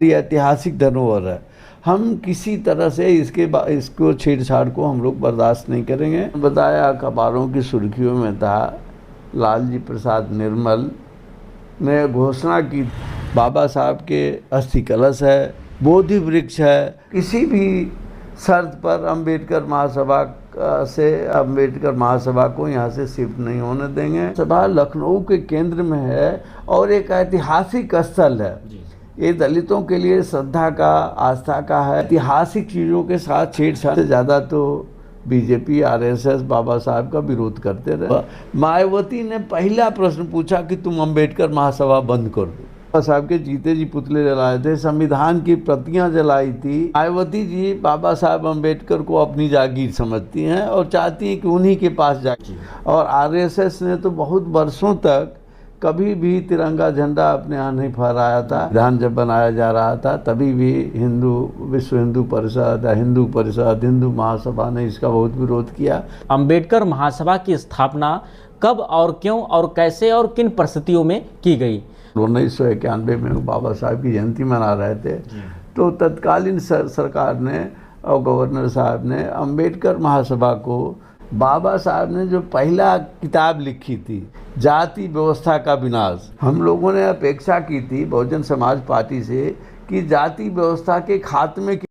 ये ऐतिहासिक धरोहर है। हम किसी तरह से इसको छेड़छाड़ को हम लोग बर्दाश्त नहीं करेंगे। बताया अखबारों की सुर्खियों में था, लालजी प्रसाद निर्मल ने घोषणा की बाबा साहब के अस्थि कलश है, बोधि वृक्ष है, किसी भी शर्त पर अम्बेडकर महासभा को यहाँ से शिफ्ट नहीं होने देंगे। सभा लखनऊ के केंद्र में है और एक ऐतिहासिक स्थल है। ये दलितों के लिए श्रद्धा का, आस्था का है। ऐतिहासिक चीज़ों के साथ छेड़छाड़ से ज़्यादा तो बीजेपी आरएसएस बाबा साहब का विरोध करते रहे। मायावती ने पहला प्रश्न पूछा कि तुम अम्बेडकर महासभा बंद कर दो। बाबा साहब के जीते जी पुतले जलाए थे, संविधान की प्रतियां जलाई थी। मायावती जी बाबा साहब अम्बेडकर को अपनी जागीर समझती हैं और चाहती हैं कि उन्हीं के पास जाए। और आरएसएस ने तो बहुत वर्षों तक कभी भी तिरंगा झंडा अपने यहाँ नहीं फहराया था। संविधान जब बनाया जा रहा था तभी भी विश्व हिंदू परिषद, हिंदू महासभा ने इसका बहुत विरोध किया। अम्बेडकर महासभा की स्थापना कब और क्यों और कैसे और किन परिस्थितियों में की गई? 1991 में बाबा साहब की जयंती मना रहे थे, तो तत्कालीन सरकार ने और गवर्नर साहब ने अम्बेडकर महासभा को, बाबा साहब ने जो पहला किताब लिखी थी जाति व्यवस्था का विनाश, हम लोगों ने अपेक्षा की थी बहुजन समाज पार्टी से कि जाति व्यवस्था के खात्मे की।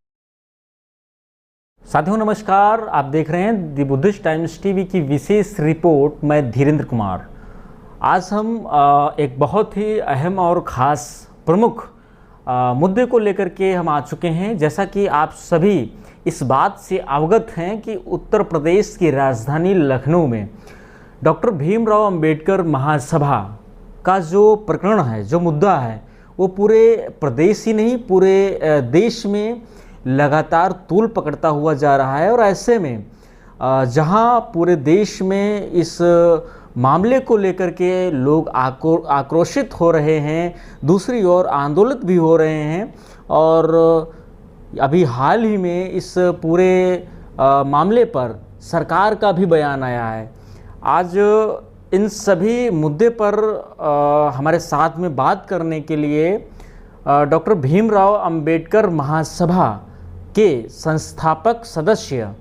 साथियों नमस्कार, आप देख रहे हैं द बुद्धिस्ट टाइम्स टीवी की विशेष रिपोर्ट। मैं धीरेन्द्र कुमार। आज हम एक बहुत ही अहम और ख़ास प्रमुख मुद्दे को लेकर के हम आ चुके हैं। जैसा कि आप सभी इस बात से अवगत हैं कि उत्तर प्रदेश की राजधानी लखनऊ में डॉक्टर भीमराव अंबेडकर महासभा का जो प्रकरण है, जो मुद्दा है, वो पूरे प्रदेश ही नहीं पूरे देश में लगातार तूल पकड़ता हुआ जा रहा है। और ऐसे में जहां पूरे देश में इस मामले को लेकर के लोग आक्रोशित हो रहे हैं, दूसरी ओर आंदोलित भी हो रहे हैं। और अभी हाल ही में इस पूरे मामले पर सरकार का भी बयान आया है। आज इन सभी मुद्दे पर हमारे साथ में बात करने के लिए डॉक्टर भीमराव अंबेडकर महासभा के संस्थापक सदस्य,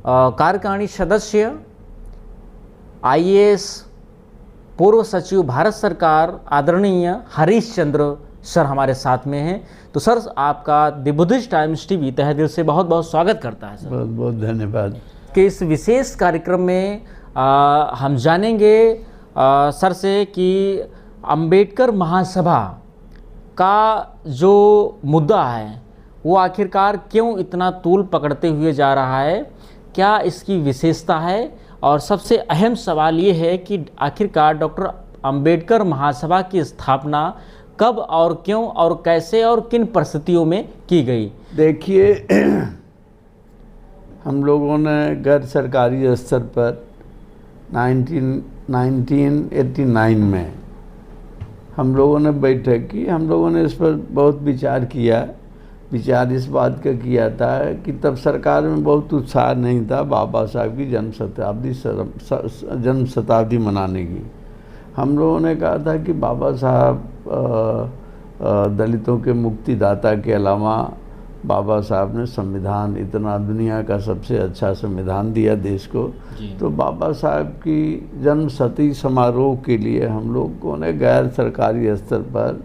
कार्यकारिणी सदस्य, आईएएस, पूर्व सचिव भारत सरकार आदरणीय हरीश चंद्र सर हमारे साथ में हैं। तो सर, आपका द बुद्धिस्ट टाइम्स टीवी तहे दिल से बहुत बहुत स्वागत करता है सर। बहुत बहुत धन्यवाद। कि इस विशेष कार्यक्रम में हम जानेंगे सर से कि अंबेडकर महासभा का जो मुद्दा है वो आखिरकार क्यों इतना तूल पकड़ते हुए जा रहा है, क्या इसकी विशेषता है, और सबसे अहम सवाल ये है कि आखिरकार डॉक्टर अंबेडकर महासभा की स्थापना कब और क्यों और कैसे और किन परिस्थितियों में की गई। देखिए, हम लोगों ने गैर सरकारी स्तर पर 1989 में हम लोगों ने बैठक की। हम लोगों ने इस पर बहुत विचार किया। विचार इस बात का किया था कि तब सरकार में बहुत उत्साह नहीं था बाबा साहब की जन्म शताब्दी मनाने की। हम लोगों ने कहा था कि बाबा साहब दलितों के मुक्तिदाता के अलावा बाबा साहब ने संविधान, इतना दुनिया का सबसे अच्छा संविधान दिया देश को। तो बाबा साहब की जन्म शती समारोह के लिए हम लोगों ने गैर सरकारी स्तर पर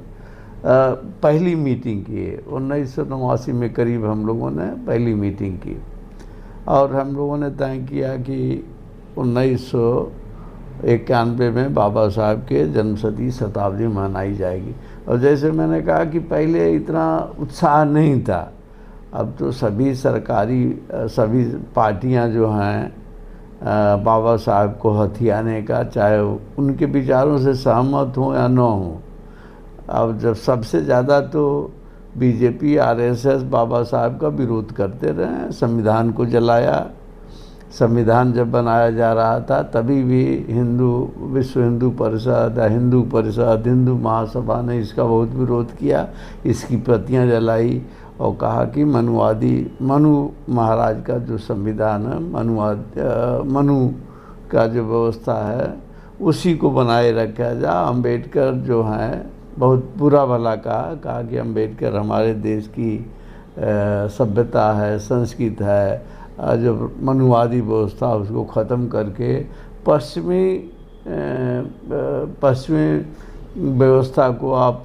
पहली मीटिंग की। 1989 में करीब हम लोगों ने पहली मीटिंग की और हम लोगों ने तय किया कि 1991 में बाबा साहब के जन्म शताब्दी मनाई जाएगी। और जैसे मैंने कहा कि पहले इतना उत्साह नहीं था। अब तो सभी पार्टियां जो हैं बाबा साहब को हथियाने का, चाहे उनके विचारों से सहमत हों या न हों। अब जब सबसे ज़्यादा तो बीजेपी आरएसएस बाबा साहब का विरोध करते रहे, संविधान को जलाया। संविधान जब बनाया जा रहा था तभी भी विश्व हिंदू परिषद, हिंदू महासभा ने इसका बहुत विरोध किया, इसकी प्रतियां जलाई और कहा कि मनु महाराज का जो संविधान है, मनु का जो व्यवस्था है उसी को बनाए रखा जा। अम्बेडकर जो हैं बहुत बुरा भला कहा कि अम्बेडकर हमारे देश की सभ्यता है, संस्कृति है, जो मनुवादी व्यवस्था उसको ख़त्म करके पश्चिमी व्यवस्था को आप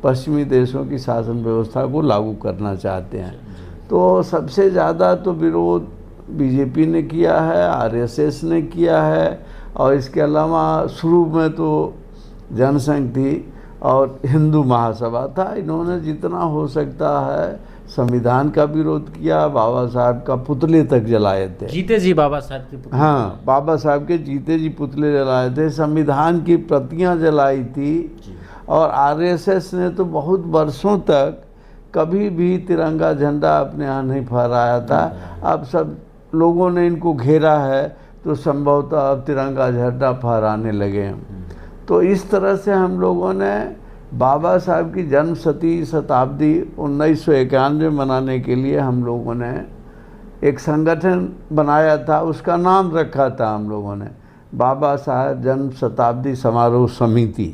पश्चिमी देशों की शासन व्यवस्था को लागू करना चाहते हैं। तो सबसे ज़्यादा तो विरोध बीजेपी ने किया है, आरएसएस ने किया है, और इसके अलावा शुरू में तो जनसंघ थी और हिंदू महासभा था। इन्होंने जितना हो सकता है संविधान का विरोध किया, बाबा साहब का पुतले तक जलाए थे। जीते जी बाबा साहब के पुतले, हाँ, बाबा साहब के जीते जी पुतले जलाए थे, संविधान की प्रतियां जलाई थी। और आरएसएस ने तो बहुत वर्षों तक कभी भी तिरंगा झंडा अपने यहाँ नहीं फहराया था। अब सब लोगों ने इनको घेरा है तो संभवतः अब तिरंगा झंडा फहराने लगे हैं। तो इस तरह से हम लोगों ने बाबा साहब की जन्म शताब्दी 1991 मनाने के लिए हम लोगों ने एक संगठन बनाया था। उसका नाम रखा था हम लोगों ने बाबा साहब जन्म शताब्दी समारोह समिति।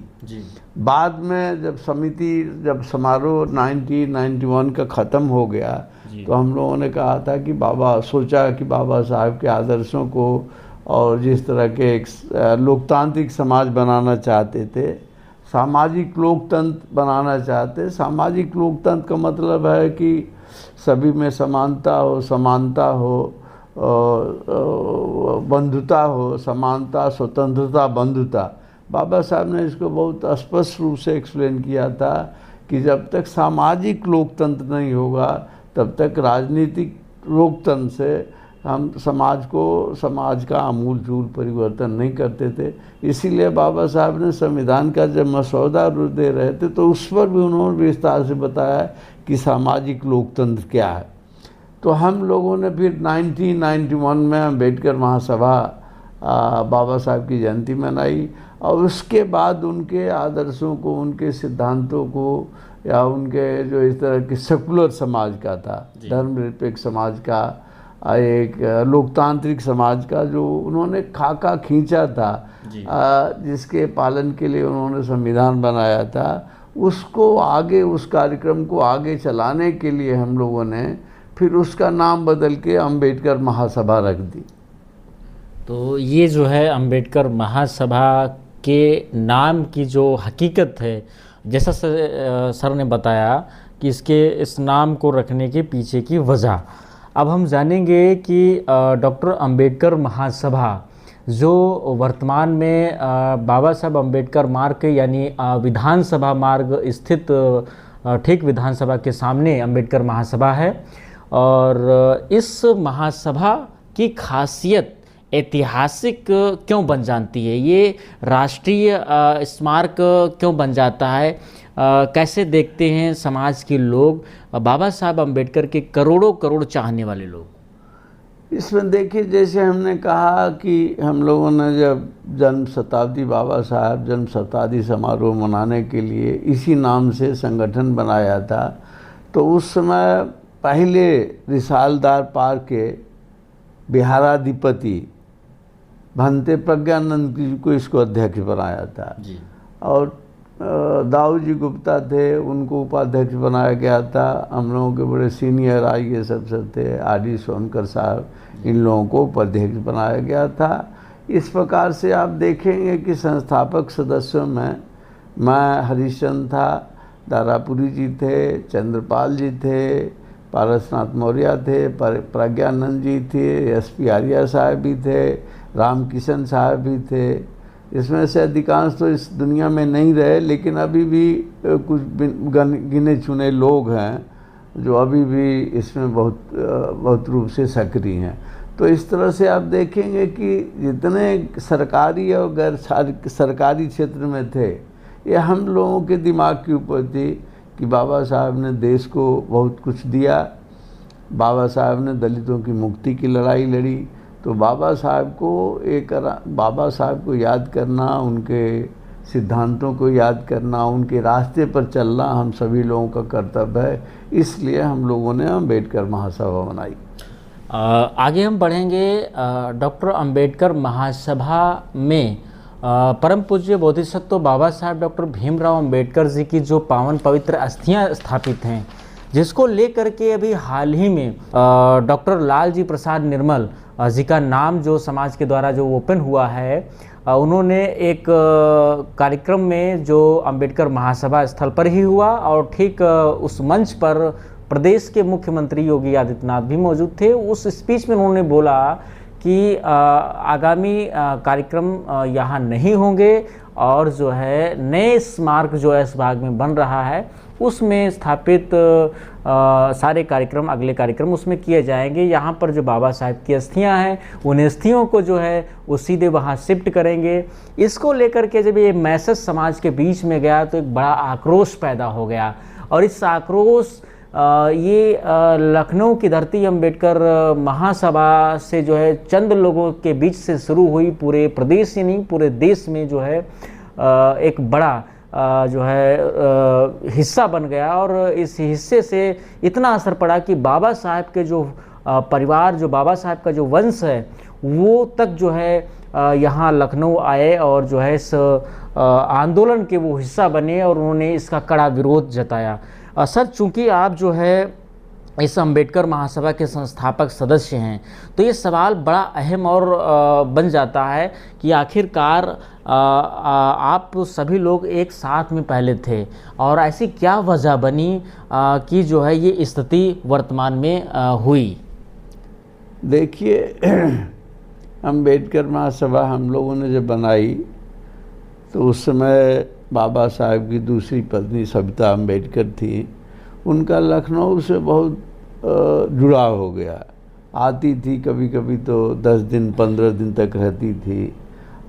बाद में जब समारोह 1991 का ख़त्म हो गया तो हम लोगों ने कहा था कि सोचा कि बाबा साहब के आदर्शों को और जिस तरह के एक लोकतांत्रिक समाज बनाना चाहते थे, सामाजिक लोकतंत्र बनाना चाहते। सामाजिक लोकतंत्र का मतलब है कि सभी में समानता हो, समानता हो, बंधुता हो, समानता, स्वतंत्रता, बंधुता। बाबा साहब ने इसको बहुत स्पष्ट रूप से एक्सप्लेन किया था कि जब तक सामाजिक लोकतंत्र नहीं होगा तब तक राजनीतिक लोकतंत्र से हम समाज का आमूल-चूल परिवर्तन नहीं करते थे। इसीलिए बाबा साहब ने संविधान का जब मसौदा दे रहे थे तो उस पर भी उन्होंने विस्तार से बताया कि सामाजिक लोकतंत्र क्या है। तो हम लोगों ने फिर 1991 में अम्बेडकर महासभा बाबा साहब की जयंती मनाई, और उसके बाद उनके आदर्शों को, उनके सिद्धांतों को, या उनके जो इस तरह के सेकुलर समाज का था, धर्मनिरपेक्ष समाज का, एक लोकतांत्रिक समाज का जो उन्होंने खाका खींचा था, जिसके पालन के लिए उन्होंने संविधान बनाया था, उसको आगे, उस कार्यक्रम को आगे चलाने के लिए हम लोगों ने फिर उसका नाम बदल के अम्बेडकर महासभा रख दी। तो ये जो है अम्बेडकर महासभा के नाम की जो हकीकत है, जैसा सर ने बताया कि इस नाम को रखने के पीछे की वजह, अब हम जानेंगे कि डॉक्टर अम्बेडकर महासभा जो वर्तमान में बाबा साहब अम्बेडकर मार्ग यानी विधानसभा मार्ग स्थित ठीक विधानसभा के सामने अम्बेडकर महासभा है। और इस महासभा की खासियत ऐतिहासिक क्यों बन जाती है, ये राष्ट्रीय स्मारक क्यों बन जाता है, कैसे देखते हैं समाज के लोग बाबा साहब अम्बेडकर के करोड़ों चाहने वाले लोग? इसमें देखिए, जैसे हमने कहा कि हम लोगों ने जब जन्म शताब्दी, बाबा साहब जन्म शताब्दी समारोह मनाने के लिए इसी नाम से संगठन बनाया था, तो उस समय पहले रिसालदार पार्क के बिहाराधिपति भंते प्रज्ञानंद जी को इसको अध्यक्ष बनाया था जी। और दाऊ जी गुप्ता थे, उनको उपाध्यक्ष बनाया गया था। हम लोगों के बड़े सीनियर IAS अफसर थे, RD सोनकर साहब, इन लोगों को उपाध्यक्ष बनाया गया था। इस प्रकार से आप देखेंगे कि संस्थापक सदस्यों में मैं हरिश्चंद्र था, दारापुरी जी थे, चंद्रपाल जी थे, पारसनाथ मौर्य थे, प्रज्ञानंद जी थे, SP आर्या साहब भी थे, रामकिशन साहब भी थे। इसमें से अधिकांश तो इस दुनिया में नहीं रहे, लेकिन अभी भी कुछ गिने चुने लोग हैं जो अभी भी इसमें बहुत रूप से सक्रिय हैं। तो इस तरह से आप देखेंगे कि जितने सरकारी और गैर सरकारी क्षेत्र में थे, ये हम लोगों के दिमाग के ऊपर थी कि बाबा साहब ने देश को बहुत कुछ दिया। बाबा साहब ने दलितों की मुक्ति की लड़ाई लड़ी, तो बाबा साहब को याद करना, उनके सिद्धांतों को याद करना, उनके रास्ते पर चलना हम सभी लोगों का कर्तव्य है। इसलिए हम लोगों ने अम्बेडकर महासभा बनाई। आगे हम बढ़ेंगे। डॉक्टर अम्बेडकर महासभा में परम पूज्य बोधिसत्व बाबा साहब डॉक्टर भीमराव अंबेडकर जी की जो पावन पवित्र अस्थियां स्थापित हैं, जिसको लेकर के अभी हाल ही में डॉक्टर लालजी प्रसाद निर्मल जी का नाम जो समाज के द्वारा जो ओपन हुआ है, उन्होंने एक कार्यक्रम में जो अंबेडकर महासभा स्थल पर ही हुआ और ठीक उस मंच पर प्रदेश के मुख्यमंत्री योगी आदित्यनाथ भी मौजूद थे। उस स्पीच में उन्होंने बोला कि आगामी कार्यक्रम यहाँ नहीं होंगे और जो है नए स्मारक जो है इस भाग में बन रहा है उसमें स्थापित सारे कार्यक्रम, अगले कार्यक्रम उसमें किए जाएंगे। यहाँ पर जो बाबा साहब की अस्थियाँ हैं उन अस्थियों को जो है वो सीधे वहाँ शिफ्ट करेंगे। इसको लेकर के जब ये मैसेज समाज के बीच में गया तो एक बड़ा आक्रोश पैदा हो गया और इस आक्रोश ये लखनऊ की धरती अंबेडकर महासभा से जो है चंद लोगों के बीच से शुरू हुई, पूरे प्रदेश ही नहीं पूरे देश में जो है एक बड़ा जो है हिस्सा बन गया और इस हिस्से से इतना असर पड़ा कि बाबा साहब के जो परिवार, जो बाबा साहब का जो वंश है वो तक जो है यहाँ लखनऊ आए और जो है इस आंदोलन के वो हिस्सा बने और उन्होंने इसका कड़ा विरोध जताया। सर, चूंकि आप जो है इस अंबेडकर महासभा के संस्थापक सदस्य हैं तो ये सवाल बड़ा अहम और बन जाता है कि आखिरकार आप सभी लोग एक साथ में पहले थे और ऐसी क्या वजह बनी कि जो है ये स्थिति वर्तमान में हुई? देखिए, अंबेडकर महासभा हम लोगों ने जब बनाई तो उस समय बाबा साहब की दूसरी पत्नी सविता अंबेडकर थी। उनका लखनऊ से बहुत जुड़ाव हो गया। आती थी कभी कभी तो 10 दिन 15 दिन तक रहती थी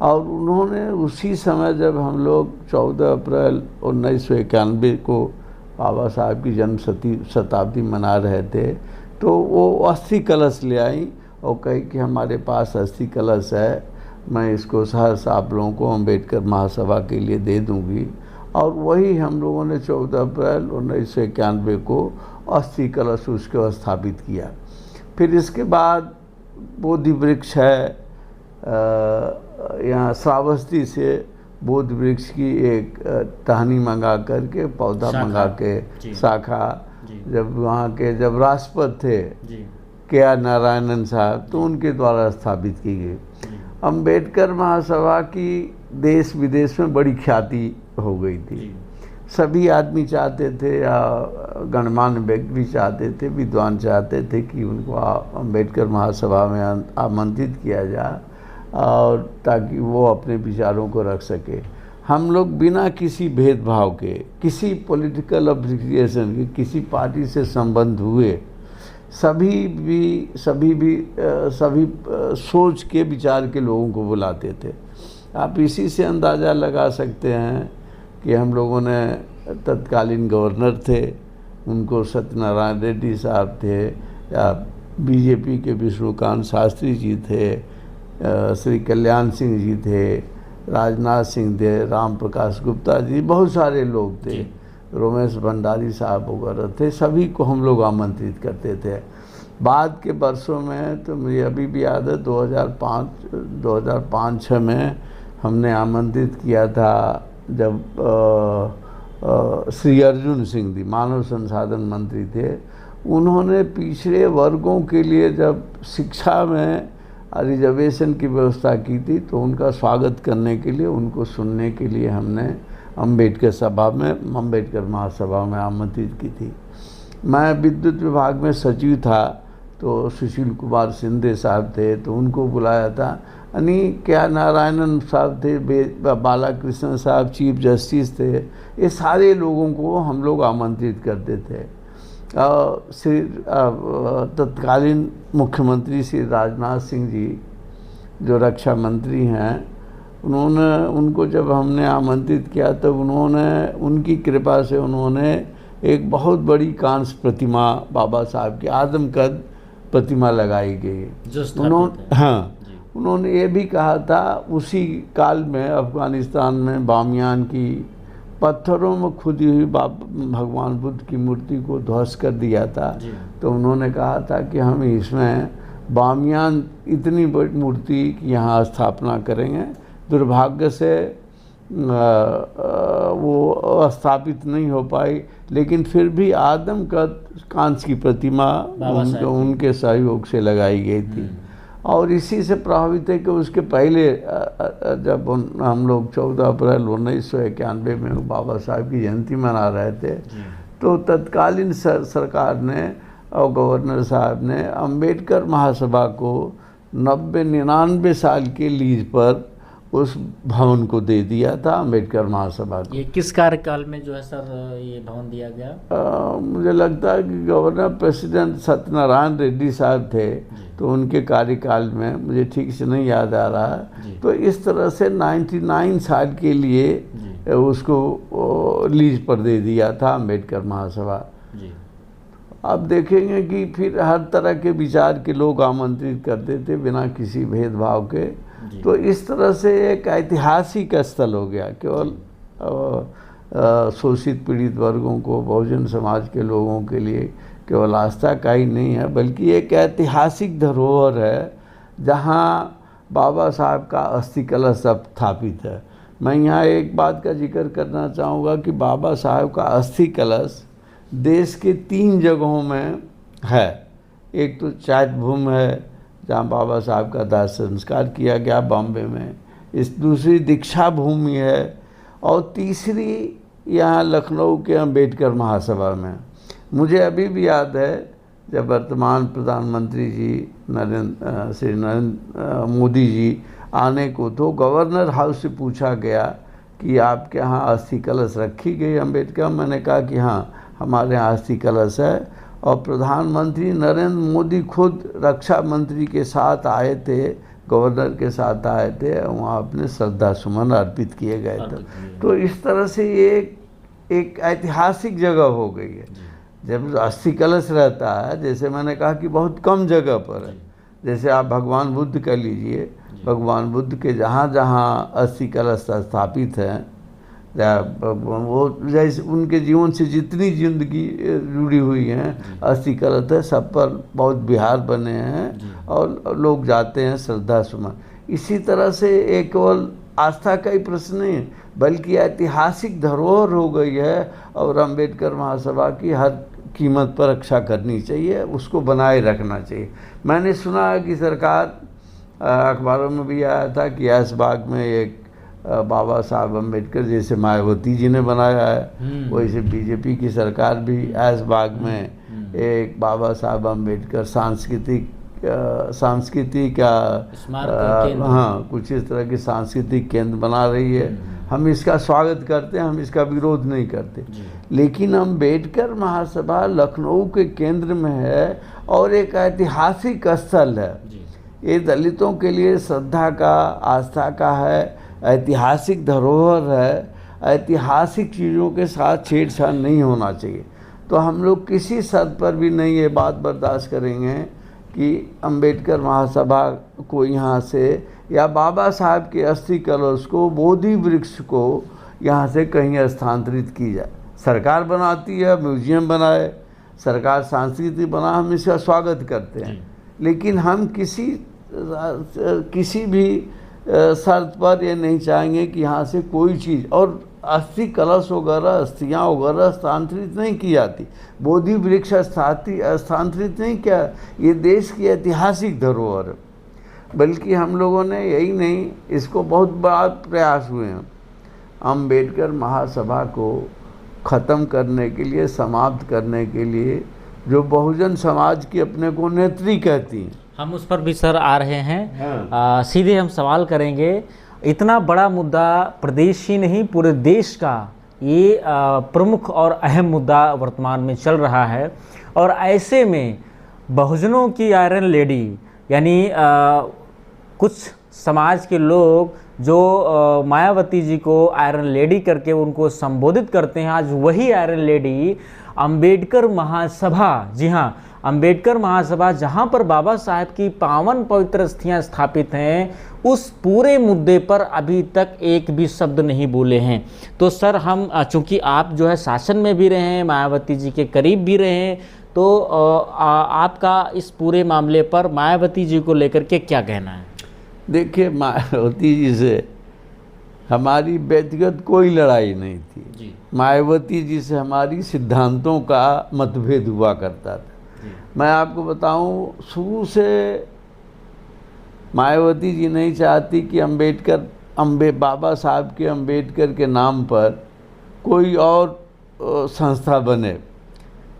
और उन्होंने उसी समय जब हम लोग 14 अप्रैल 1991 को बाबा साहब की जन्म शताब्दी मना रहे थे तो वो अस्थि कलश ले आई और कही कि हमारे पास अस्थि कलश है, मैं इसको सहर्ष आप लोगों को अंबेडकर महासभा के लिए दे दूंगी। और वही हम लोगों ने 14 अप्रैल 1991 को अस्थि कलश उसको स्थापित किया। फिर इसके बाद बोधि वृक्ष है, यहाँ श्रावस्ती से बोधि वृक्ष की एक टहनी मंगा करके, पौधा मंगा के शाखा, जब वहाँ के जब राष्ट्रपति थे के.आर. नारायणन साहब तो उनके द्वारा स्थापित की गई। अंबेडकर महासभा की देश विदेश में बड़ी ख्याति हो गई थी। सभी आदमी चाहते थे या गणमान्य व्यक्ति भी चाहते थे, विद्वान चाहते थे कि उनको अंबेडकर महासभा में आमंत्रित किया जाए और ताकि वो अपने विचारों को रख सके। हम लोग बिना किसी भेदभाव के, किसी पॉलिटिकल एफिलिएशन के, किसी पार्टी से संबंध हुए सभी सोच के विचार के लोगों को बुलाते थे। आप इसी से अंदाज़ा लगा सकते हैं कि हम लोगों ने तत्कालीन गवर्नर थे, उनको सत्यनारायण रेड्डी साहब थे, या बीजेपी के विष्णुकांत शास्त्री जी थे, श्री कल्याण सिंह जी थे, राजनाथ सिंह थे, राम प्रकाश गुप्ता जी, बहुत सारे लोग थे, रोमेश भंडारी साहब वगैरह थे। सभी को हम लोग आमंत्रित करते थे। बाद के वर्षों में तो मुझे अभी भी याद है 2005-6 में हमने आमंत्रित किया था जब श्री अर्जुन सिंह जी मानव संसाधन मंत्री थे। उन्होंने पिछड़े वर्गों के लिए जब शिक्षा में रिजर्वेशन की व्यवस्था की थी तो उनका स्वागत करने के लिए, उनको सुनने के लिए हमने अंबेडकर महासभा में आमंत्रित की थी। मैं विद्युत विभाग में सचिव था तो सुशील कुमार सिंधे साहब थे तो उनको बुलाया था। यानी के.आर. नारायणन साहब थे, बालाकृष्ण साहब चीफ जस्टिस थे, ये सारे लोगों को हम लोग आमंत्रित करते थे। श्री तत्कालीन मुख्यमंत्री श्री राजनाथ सिंह जी जो रक्षा मंत्री हैं, उनको जब हमने आमंत्रित किया तब उन्होंने, उनकी कृपा से उन्होंने एक बहुत बड़ी कांस्य प्रतिमा, बाबा साहब की आदमकद प्रतिमा लगाई गई। उन्होंने ये भी कहा था, उसी काल में अफ़गानिस्तान में बामियान की पत्थरों में खुदी हुई भगवान बुद्ध की मूर्ति को ध्वस्त कर दिया था। तो उन्होंने कहा था कि हम इसमें बामियान इतनी बड़ी मूर्ति की यहाँ स्थापना करेंगे दुर्भाग्य से वो स्थापित नहीं हो पाई, लेकिन फिर भी आदमकद कांच की प्रतिमा उनके सहयोग से लगाई गई थी। और इसी से प्रभावित है कि उसके पहले जब हम लोग 14 अप्रैल 1991 में बाबा साहब की जयंती मना रहे थे, तो तत्कालीन सरकार ने और गवर्नर साहब ने अंबेडकर महासभा को 90-99 साल के लीज पर उस भवन को दे दिया था, अंबेडकर महासभा को। ये किस कार्यकाल में जो है सर ये भवन दिया गया? मुझे लगता है कि गवर्नर प्रेसिडेंट सत्यनारायण रेड्डी साहब थे, तो उनके कार्यकाल में, मुझे ठीक से नहीं याद आ रहा है। तो इस तरह से 99 साल के लिए उसको लीज पर दे दिया था अंबेडकर महासभा। अब देखेंगे कि फिर हर तरह के विचार के लोग आमंत्रित करते थे बिना किसी भेदभाव के। तो इस तरह से एक ऐतिहासिक स्थल हो गया, केवल शोषित पीड़ित वर्गों को, बहुजन समाज के लोगों के लिए केवल आस्था का ही नहीं है, बल्कि एक ऐतिहासिक धरोहर है जहाँ बाबा साहब का अस्थि कलश स्थापित है। मैं यहाँ एक बात का जिक्र करना चाहूँगा कि बाबा साहब का अस्थि कलश देश के 3 जगहों में है। एक तो चैत भूमि है जहाँ बाबा साहब का दाह संस्कार किया गया बॉम्बे में, इस दूसरी दीक्षा भूमि है, और तीसरी यहाँ लखनऊ के अंबेडकर महासभा में। मुझे अभी भी याद है जब वर्तमान प्रधानमंत्री जी श्री नरेंद्र मोदी जी आने को, तो गवर्नर हाउस से पूछा गया कि आपके यहाँ अस्थि कलश रखी गई अंबेडकर? मैंने कहा कि हाँ, हमारे यहाँ अस्थि कलश है। और प्रधानमंत्री नरेंद्र मोदी खुद रक्षा मंत्री के साथ आए थे, गवर्नर के साथ आए थे, वहाँ अपने श्रद्धा सुमन अर्पित किए गए थे। तो इस तरह से ये एक ऐतिहासिक जगह हो गई है। जब अस्थि कलश रहता है, जैसे मैंने कहा कि बहुत कम जगह पर है, जैसे आप भगवान बुद्ध का लीजिए, भगवान बुद्ध के जहाँ जहाँ अस्थि कलश स्थापित हैं, वो जैसे उनके जीवन से जितनी जिंदगी जुड़ी हुई हैं अस्थि कलश है, सब पर बहुत विहार बने हैं और लोग जाते हैं श्रद्धा सुमन। इसी तरह से एक केवल आस्था का ही प्रश्न नहीं है, बल्कि ऐतिहासिक धरोहर हो गई है, और अंबेडकर महासभा की हर कीमत पर रक्षा करनी चाहिए, उसको बनाए रखना चाहिए। मैंने सुना है कि सरकार, अखबारों में भी आया था कि ऐशबाग में एक बाबा साहब अम्बेडकर, जैसे मायावती जी ने बनाया है, वैसे बीजेपी की सरकार भी ऐशबाग में एक बाबा साहब अम्बेडकर सांस्कृतिक हाँ, कुछ इस तरह के सांस्कृतिक केंद्र बना रही है। हम इसका स्वागत करते हैं, हम इसका विरोध नहीं करते, लेकिन अम्बेडकर महासभा लखनऊ के केंद्र में है और एक ऐतिहासिक स्थल है। ये दलितों के लिए श्रद्धा का, आस्था का है, ऐतिहासिक धरोहर है। ऐतिहासिक चीज़ों के साथ छेड़छाड़ नहीं होना चाहिए। तो हम लोग किसी शर्त पर भी नहीं ये बात बर्दाश्त करेंगे कि अंबेडकर महासभा को यहाँ से, या बाबा साहब के अस्थि कलश को, बोधि वृक्ष को यहाँ से कहीं स्थानांतरित की जाए। सरकार बनाती है, म्यूजियम बनाए, सरकार सांस्कृतिक बना, हम इसका स्वागत करते हैं, लेकिन हम किसी भी शर्त पर ये नहीं चाहेंगे कि यहाँ से कोई चीज़, और अस्थि कलश वगैरह, अस्थियाँ वगैरह स्थानांतरित नहीं की जाती, बोधि वृक्ष स्थानांतरित नहीं किया। ये देश की ऐतिहासिक धरोहर है, बल्कि हम लोगों ने यही नहीं, इसको बहुत बड़ा प्रयास हुए हैं अम्बेडकर महासभा को ख़त्म करने के लिए, समाप्त करने के लिए, जो बहुजन समाज की अपने को नेत्री कहती हैं। हम उस पर भी सर आ रहे हैं। सीधे हम सवाल करेंगे, इतना बड़ा मुद्दा प्रदेश ही नहीं पूरे देश का ये प्रमुख और अहम मुद्दा वर्तमान में चल रहा है, और ऐसे में बहुजनों की आयरन लेडी यानी कुछ समाज के लोग जो मायावती जी को आयरन लेडी करके उनको संबोधित करते हैं, आज वही आयरन लेडी अंबेडकर महासभा, जी हाँ, अंबेडकर महासभा जहाँ पर बाबा साहब की पावन पवित्र अस्थियाँ स्थापित हैं, उस पूरे मुद्दे पर अभी तक एक भी शब्द नहीं बोले हैं। तो सर हम, चूँकि आप जो है शासन में भी रहे हैं, मायावती जी के करीब भी रहे हैं, तो आपका इस पूरे मामले पर मायावती जी को लेकर के क्या कहना है? देखिए, मायावती जी से हमारी व्यक्तिगत कोई लड़ाई नहीं थी। जी मायावती जी से हमारी सिद्धांतों का मतभेद हुआ करता था। जी मैं आपको बताऊं, शुरू से मायावती जी नहीं चाहती कि बाबा साहब के अम्बेडकर के नाम पर कोई और संस्था बने,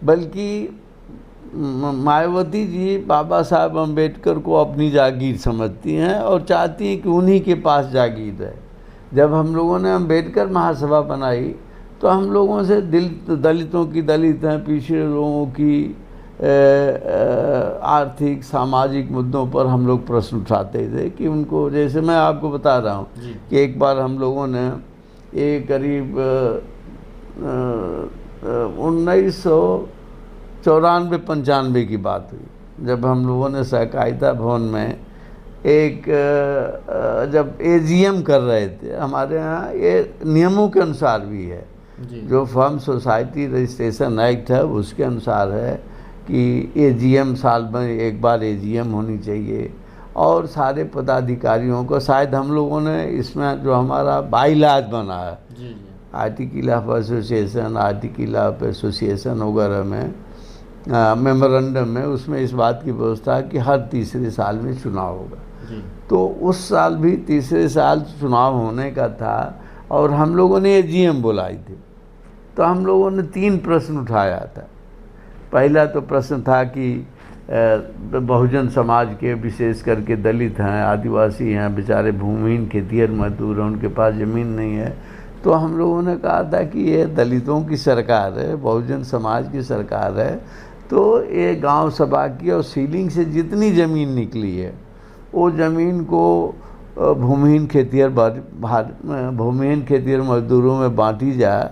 बल्कि मायावती जी बाबा साहब अम्बेडकर को अपनी जागीर समझती हैं और चाहती हैं कि उन्हीं के पास जागीर है। जब हम लोगों ने अम्बेडकर महासभा बनाई तो हम लोगों से दलितों की दलित हैं, पिछड़े लोगों की आर्थिक सामाजिक मुद्दों पर हम लोग प्रश्न उठाते थे कि उनको, जैसे मैं आपको बता रहा हूँ कि एक बार हम लोगों ने एक करीब 1994-95 की बात हुई, जब हम लोगों ने सहकारिता भवन में एक जब एजीएम कर रहे थे। हमारे यहाँ ये नियमों के अनुसार भी है, जो फर्म सोसाइटी रजिस्ट्रेशन एक्ट है उसके अनुसार है कि एजीएम साल में एक बार एजीएम होनी चाहिए, और सारे पदाधिकारियों को, शायद हम लोगों ने इसमें जो हमारा बाईलाज बना है article of association, article of association वगैरह में, मेमोरेंडम में, उसमें इस बात की व्यवस्था है कि हर तीसरे साल में चुनाव होगा। तो उस साल भी तीसरे साल चुनाव होने का था और हम लोगों ने एजीएम बुलाई थी। तो हम लोगों ने 3 प्रश्न उठाया था। पहला तो प्रश्न था कि बहुजन समाज के, विशेष करके दलित हैं, आदिवासी हैं, बेचारे भूमिहीन खेतिहर मजदूर हैं, उनके पास ज़मीन नहीं है। तो हम लोगों ने कहा था कि ये दलितों की सरकार है, बहुजन समाज की सरकार है, तो ये गांव सभा की और सीलिंग से जितनी ज़मीन निकली है वो ज़मीन को भूमिहीन खेतिहर मजदूरों में बांटी जाए,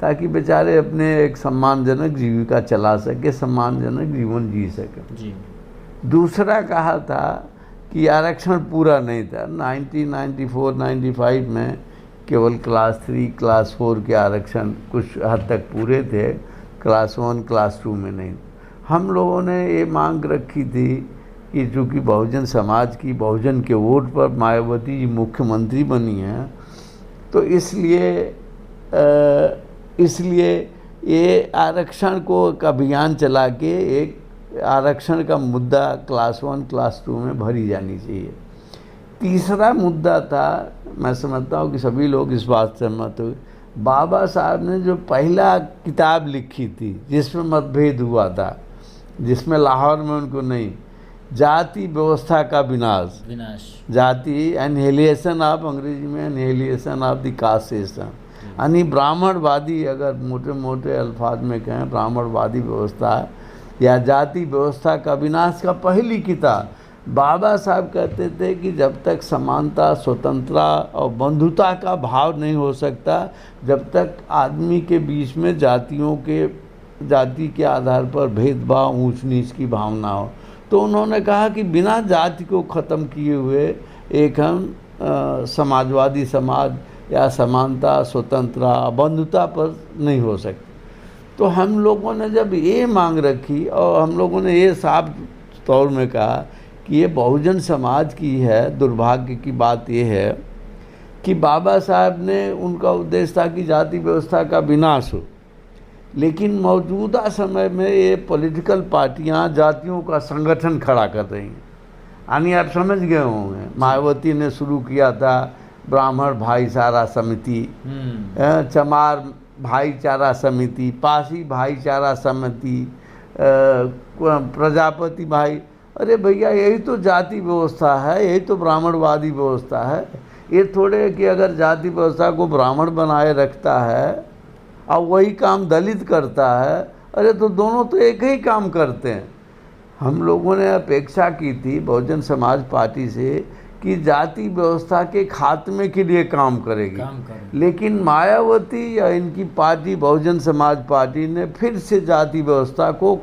ताकि बेचारे अपने एक सम्मानजनक जीविका चला सके, सम्मानजनक जीवन जी सके। दूसरा कहा था कि आरक्षण पूरा नहीं था। 1994-95 में केवल क्लास 3, क्लास 4 के आरक्षण कुछ हद तक पूरे थे, क्लास 1, क्लास 2 में नहीं। हम लोगों ने ये मांग रखी थी कि चूँकि बहुजन समाज की, बहुजन के वोट पर मायावती जी मुख्यमंत्री बनी हैं, तो इसलिए ये आरक्षण को एक अभियान चला के एक आरक्षण का मुद्दा क्लास 1, क्लास 2 में भरी जानी चाहिए। तीसरा मुद्दा था, मैं समझता हूँ कि सभी लोग इस बात से सहमत हुए, बाबा साहब ने जो पहला किताब लिखी थी जिसमें मतभेद हुआ था, जिसमें लाहौर में उनको नहीं, जाति व्यवस्था का विनाश, जाति एनहिलेशन ऑफ, अंग्रेजी में annihilation of the caste system, यानी ब्राह्मणवादी, अगर मोटे मोटे अल्फाज में कहें, ब्राह्मणवादी व्यवस्था या जाति व्यवस्था का विनाश का पहली किताब। बाबा साहब कहते थे कि जब तक समानता, स्वतंत्रता और बंधुता का भाव नहीं हो सकता, जब तक आदमी के बीच में जाति के आधार पर भेदभाव, ऊंच नीच की भावना हो, तो उन्होंने कहा कि बिना जाति को ख़त्म किए हुए एक हम समाजवादी समाज या समानता, स्वतंत्रता, बंधुता पर नहीं हो सकती। तो हम लोगों ने जब ये मांग रखी और हम लोगों ने ये साफ तौर में कहा कि ये बहुजन समाज की है, दुर्भाग्य की बात ये है कि बाबा साहब ने, उनका उद्देश्य था कि जाति व्यवस्था का विनाश हो, लेकिन मौजूदा समय में ये पॉलिटिकल पार्टियां जातियों का संगठन खड़ा कर रही हैं। यानी आप समझ गए होंगे, मायावती ने शुरू किया था ब्राह्मण भाईचारा समिति, चमार भाईचारा समिति, पासी भाईचारा समिति, प्रजापति भाई। अरे भैया, यही तो जाति व्यवस्था है, यही तो ब्राह्मणवादी व्यवस्था है। ये थोड़े कि अगर जाति व्यवस्था को ब्राह्मण बनाए रखता है और वही काम दलित करता है, अरे तो दोनों तो एक ही काम करते हैं। हम लोगों ने अपेक्षा की थी बहुजन समाज पार्टी से कि जाति व्यवस्था के खात्मे के लिए काम करेगी, लेकिन मायावती या इनकी पार्टी बहुजन समाज पार्टी ने फिर से जाति व्यवस्था को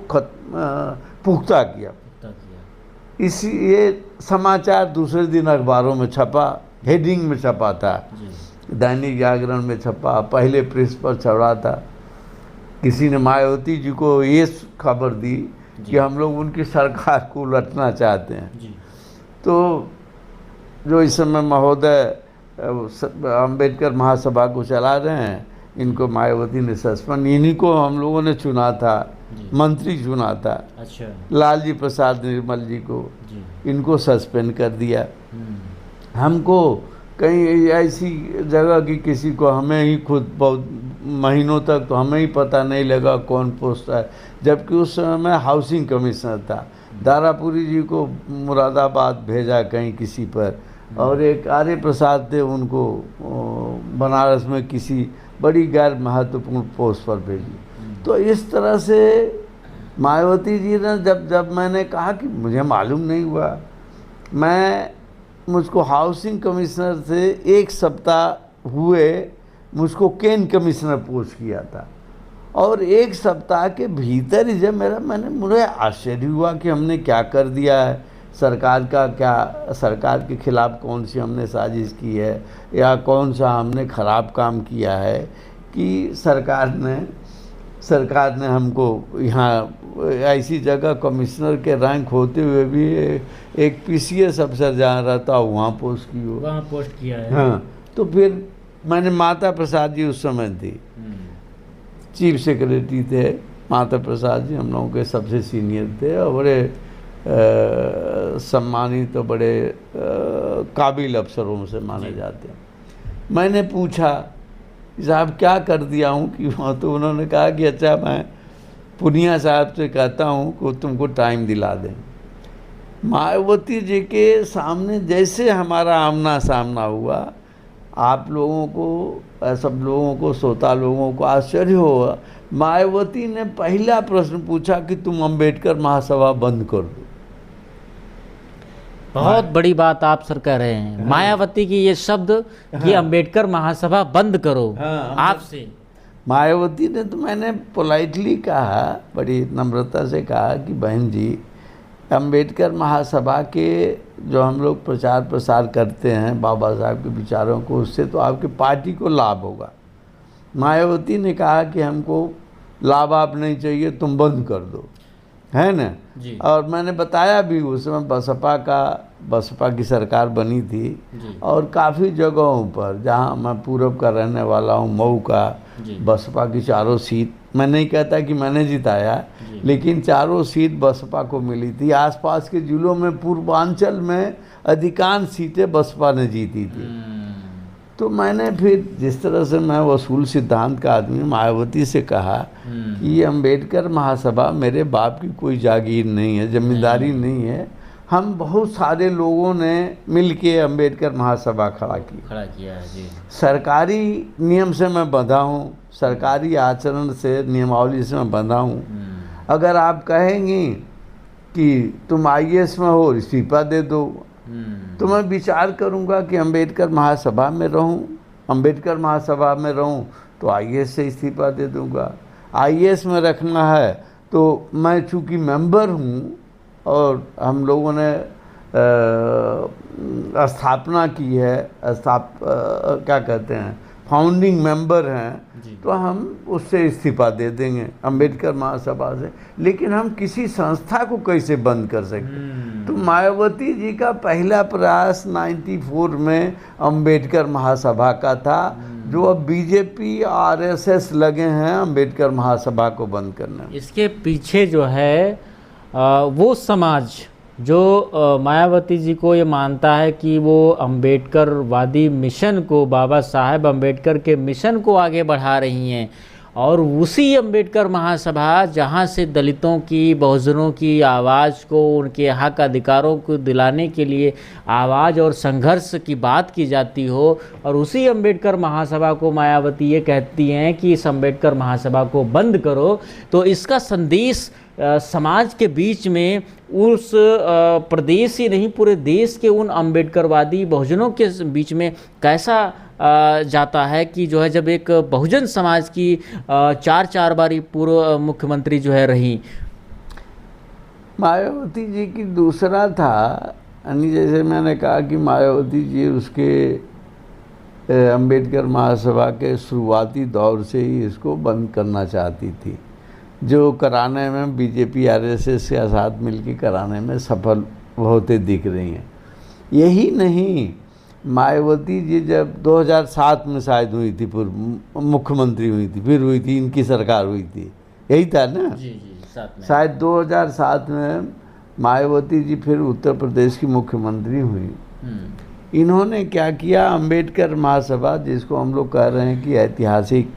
पुख्ता किया। ये समाचार दूसरे दिन अखबारों में छपा, हेडिंग में छपा था, दैनिक जागरण में छपा, पहले प्रेस पर छपा था। किसी ने मायावती जी को ये खबर दी कि हम लोग उनकी सरकार को उलटना चाहते हैं। तो जो इस समय महोदय अंबेडकर महासभा को चला रहे हैं, इनको मायावती ने सस्पेंड, इन्हीं को हम लोगों ने चुना था, मंत्री चुना था। अच्छा। लालजी प्रसाद निर्मल जी को, इनको सस्पेंड कर दिया। हमको कहीं ऐसी जगह की किसी को, हमें ही खुद बहुत महीनों तक तो हमें ही पता नहीं लगा कौन पोस्ट है, जबकि उस समय मैं हाउसिंग कमिश्नर था। दारापुरी जी को मुरादाबाद भेजा कहीं किसी पर, और एक आर्य प्रसाद थे, उनको बनारस में किसी बड़ी गैर महत्वपूर्ण पोस्ट पर भेजी। तो इस तरह से मायावती जी ने जब मैंने कहा कि मुझे मालूम नहीं हुआ, मुझको हाउसिंग कमिश्नर से 1 सप्ताह हुए मुझको केन कमिश्नर पोस्ट किया था, और 1 सप्ताह के भीतर ही जब मुझे आश्चर्य हुआ कि हमने क्या कर दिया है, सरकार के खिलाफ कौन सी हमने साजिश की है, या कौन सा हमने ख़राब काम किया है कि सरकार ने हमको यहाँ ऐसी जगह कमिश्नर के रैंक होते हुए भी एक PCS अफसर जहाँ रहता हो वहाँ पोस्ट किया है। हाँ, तो फिर मैंने माता प्रसाद जी उस समय थी, चीफ सेक्रेटरी थे माता प्रसाद जी, हम लोगों के सबसे सीनियर थे और बड़े सम्मानित तो बड़े काबिल अफसरों से माने जाते हैं। मैंने पूछा साहब क्या कर दिया हूँ कि वहाँ, तो उन्होंने कहा कि अच्छा मैं पुनिया साहब से कहता हूँ कि तुमको टाइम दिला दें। मायावती जी के सामने जैसे हमारा आमना सामना हुआ, आप लोगों को, सब लोगों को, श्रोता लोगों को आश्चर्य हुआ। मायावती ने पहला प्रश्न पूछा कि तुम अंबेडकर महासभा बंद कर दो। बहुत बड़ी बात आप सर कह रहे हैं। मायावती की ये शब्द कि अंबेडकर महासभा बंद करो, आपसे मायावती ने, तो मैंने पोलाइटली कहा, बड़ी नम्रता से कहा कि बहन जी, अंबेडकर महासभा के जो हम लोग प्रचार प्रसार करते हैं बाबा साहब के विचारों को, उससे तो आपकी पार्टी को लाभ होगा। मायावती ने कहा कि हमको लाभ आप नहीं चाहिए, तुम बंद कर दो, है ना जी। और मैंने बताया भी, उस समय बसपा की सरकार बनी थी, और काफ़ी जगहों पर जहां मैं पूरब का रहने वाला हूं, मऊ का, बसपा की 4 सीट, मैं नहीं कहता कि मैंने जिताया, लेकिन 4 सीट बसपा को मिली थी। आसपास के जिलों में, पूर्वांचल में अधिकांश सीटें बसपा ने जीती थी। तो मैंने फिर, जिस तरह से मैं वसूल सिद्धांत का आदमी, मायावती से कहा कि अंबेडकर महासभा मेरे बाप की कोई जागीर नहीं है, जिम्मेदारी नहीं है, हम बहुत सारे लोगों ने मिलके अंबेडकर महासभा खड़ा किया है जी। सरकारी नियम से मैं बंधा हूँ, सरकारी आचरण से, नियमावली से मैं बंधा हूँ। अगर आप कहेंगी कि तुम IAS में हो, इस्तीफा दे दो, तो मैं विचार करूंगा कि अंबेडकर महासभा में रहूं, अंबेडकर महासभा में रहूं तो IAS से इस्तीफा दे दूंगा। IAS में रखना है तो मैं चूँकि मेंबर हूं, और हम लोगों ने स्थापना की है, क्या कहते हैं, फाउंडिंग मेंबर हैं, तो हम उससे इस्तीफा दे देंगे अंबेडकर महासभा से। लेकिन हम किसी संस्था को कैसे बंद कर सकते? तो मायावती जी का पहला प्रयास 94 में अंबेडकर महासभा का था, जो अब BJP RSS लगे हैं अंबेडकर महासभा को बंद करने। इसके पीछे जो है वो समाज जो मायावती जी को ये मानता है कि वो अंबेडकरवादी मिशन को, बाबा साहेब अंबेडकर के मिशन को आगे बढ़ा रही हैं, और उसी अंबेडकर महासभा जहां से दलितों की, बहुजनों की आवाज़ को, उनके हक अधिकारों को दिलाने के लिए आवाज़ और संघर्ष की बात की जाती हो, और उसी अंबेडकर महासभा को मायावती ये कहती हैं कि इस अंबेडकर महासभा को बंद करो। तो इसका संदेश समाज के बीच में, उस प्रदेश ही नहीं पूरे देश के उन अंबेडकरवादी बहुजनों के बीच में कैसा जाता है कि जो है, जब एक बहुजन समाज की 4 बारी पूर्व मुख्यमंत्री जो है रही। मायावती जी की दूसरा था, यानी जैसे मैंने कहा कि मायावती जी उसके अंबेडकर महासभा के शुरुआती दौर से ही इसको बंद करना चाहती थी, जो कराने में BJP RSS के साथ मिलकर कराने में सफल होते दिख रही हैं। यही नहीं, मायावती जी जब 2007 में शायद हुई थी, पूर्व मुख्यमंत्री हुई थी, फिर हुई थी इनकी सरकार हुई थी, यही था ना? जी जी, साथ में शायद 2007 में मायावती जी फिर उत्तर प्रदेश की मुख्यमंत्री हुई। इन्होंने क्या किया, अंबेडकर महासभा, जिसको हम लोग कह रहे हैं कि ऐतिहासिक